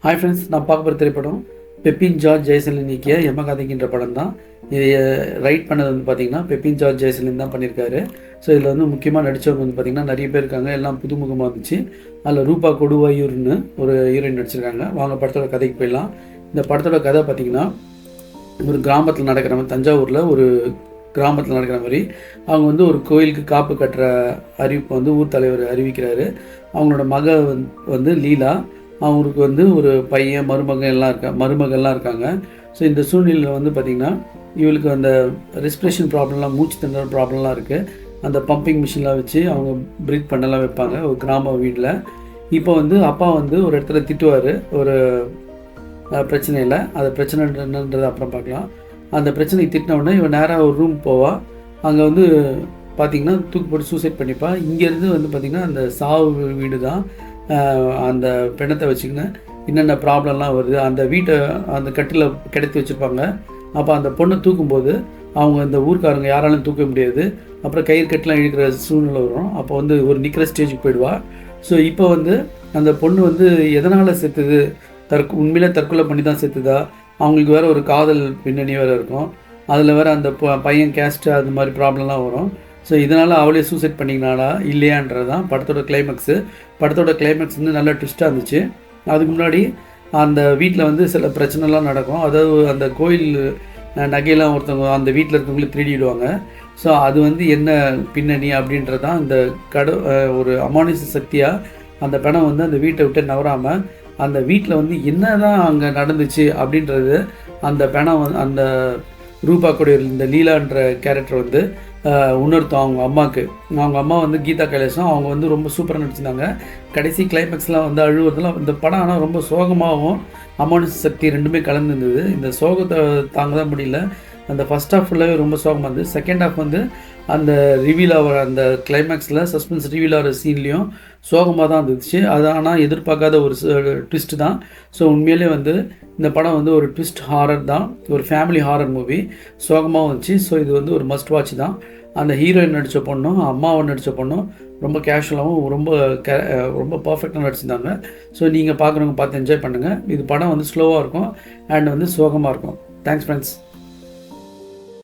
Hi friends, நான் பார்க்க போகிற திரைப்படம் பெப்பின் ஜார்ஜ் ஜெயசலின் இயக்கிய யமகதைக்கின்ற படம் தான். இதை ரைட் பண்ணது வந்து பார்த்திங்கன்னா பெப்பின் ஜார்ஜ் ஜெயசலின் தான் பண்ணியிருக்காரு. ஸோ இதில் வந்து முக்கியமாக நடித்தவங்க வந்து பார்த்திங்கன்னா நிறைய பேர் இருக்காங்க. எல்லாம் புதுமுகமாக இருந்துச்சு. அதில் ரூபா கொடுவாயூர்னு ஒரு ஹீரோயின் நடிச்சிருக்காங்க. வாங்க படத்தோட கதைக்கு போயிடலாம். இந்த படத்தோட கதை பார்த்திங்கன்னா ஒரு கிராமத்தில் நடக்கிற மாதிரி, தஞ்சாவூரில் ஒரு கிராமத்தில் நடக்கிற மாதிரி அவங்க வந்து ஒரு கோயிலுக்கு காப்பு கட்டுற அறிவிப்பு வந்து ஊர் தலைவர் அறிவிக்கிறாரு. அவங்களோட வந்து லீலா, அவங்களுக்கு வந்து ஒரு பையன் மருமகள்லாம் இருக்காங்க. ஸோ இந்த சூழ்நிலையில் வந்து பார்த்திங்கன்னா இவளுக்கு அந்த ரெஸ்பிரேஷன் ப்ராப்ளம்லாம், மூச்சு திணறல் ப்ராப்ளம்லாம் இருக்குது. அந்த பம்பிங் மிஷின்லாம் வச்சு அவங்க ப்ரீத் பண்ணலாம் வைப்பாங்க ஒரு கிராம வீட்டில். இப்போ வந்து அப்பா வந்து ஒரு இடத்துல திட்டுவார் ஒரு பிரச்சனையில். அது பிரச்சனை என்னன்றதை அப்புறம் பார்க்கலாம். அந்த பிரச்சனைக்கு திட்டினவுடனே இவன் நேராக ஒரு ரூம் போவாள். அங்கே வந்து பார்த்திங்கன்னா தூக்கு போட்டு சூசைட் பண்ணிப்பா. இங்கேருந்து வந்து பார்த்திங்கன்னா அந்த சாவு வீடு தான். அந்த பிணத்தை வச்சுக்கின்னு என்னென்ன ப்ராப்ளம்லாம் வருது, அந்த வீட்டை அந்த கட்டில் கிடத்தி வச்சுருப்பாங்க. அப்போ அந்த பொண்ணை தூக்கும்போது அவங்க இந்த ஊருக்காரங்க யாராலும் தூக்க முடியாது. அப்புறம் கயிறு கட்டெலாம் இழுக்கிற சூழ்நிலை வரும். அப்போ வந்து ஒரு நிற்கிற ஸ்டேஜுக்கு போயிடுவாள். ஸோ இப்போ வந்து அந்த பொண்ணு வந்து எதனால் செத்துது, உண்மையிலே தற்கொலை பண்ணி தான் செத்துதா, அவங்களுக்கு வேறு ஒரு காதல் பின்னணி வேறு இருக்கும். அதில் வேறு அந்த பையன் கேஸ்ட்டு அது மாதிரி ப்ராப்ளம்லாம் வரும். ஸோ இதனால் அவளே சூசைட் பண்ணிங்கனாலா இல்லையான்றது தான் படத்தோட கிளைமேக்ஸு. படத்தோட கிளைமேக்ஸ் வந்து நல்ல ட்விஸ்ட்டாக இருந்துச்சு. அதுக்கு முன்னாடி அந்த வீட்டில் வந்து சில பிரச்சனைலாம் நடக்கும். அதாவது அந்த கோயில் நகையெல்லாம் ஒருத்தவங்க அந்த வீட்டில் இருக்கவங்களே திருடிடுவாங்க. ஸோ அது வந்து என்ன பின்னணி அப்படின்றது தான் இந்த ஒரு அமானுஷ சக்தியாக அந்த பணம் வந்து அந்த வீட்டை விட்டு நவராமல் அந்த வீட்டில் வந்து என்ன தான் அங்கே நடந்துச்சு அப்படின்றது அந்த பணம் வந்து அந்த ரூபா கூட இந்த லீலான்ற கேரக்டர் வந்து உணர்த்தும் அவங்க அம்மாவுக்கு. அவங்க அம்மா வந்து கீதா கைலாசம், அவங்க வந்து ரொம்ப சூப்பராக நடிச்சிருந்தாங்க. கடைசி கிளைமேக்ஸ்லாம் வந்து அழுவுறதுலாம் இந்த படம் ஆனால் ரொம்ப சோகமாகவும் அமானுஷ சக்தி ரெண்டுமே கலந்துருந்தது. இந்த சோகத்தை தாங்க தான் முடியல. அந்த ஃபஸ்ட் ஹாஃப் ஃபுல்லாகவே ரொம்ப சோகமாக இருந்தது. செகண்ட் ஹாஃப் வந்து அந்த ரிவீல் ஆகிற அந்த கிளைமேக்ஸில் சஸ்பென்ஸ் ரிவீல் ஆகிற சீன்லேயும் சோகமாக தான் இருந்துச்சு. அது ஆனால் எதிர்பார்க்காத ஒரு ட்விஸ்ட்டு தான். ஸோ உண்மையிலே வந்து இந்த படம் வந்து ஒரு ட்விஸ்ட் ஹாரர் தான், ஒரு ஃபேமிலி ஹாரர் மூவி. சோகமாகவும் இருந்துச்சு. ஸோ இது வந்து ஒரு மஸ்ட் வாட்ச் தான். அந்த ஹீரோயின் நடித்த பொண்ணும் அம்மாவை நடித்த பொண்ணும் ரொம்ப கேஷுவலாகவும் ரொம்ப பர்ஃபெக்டாக நடிச்சிருந்தாங்க. ஸோ நீங்கள் பார்க்குறவங்க பார்த்து என்ஜாய் பண்ணுங்கள். இது படம் வந்து ஸ்லோவாக இருக்கும் அண்ட் வந்து சோகமாக இருக்கும். Thanks friends.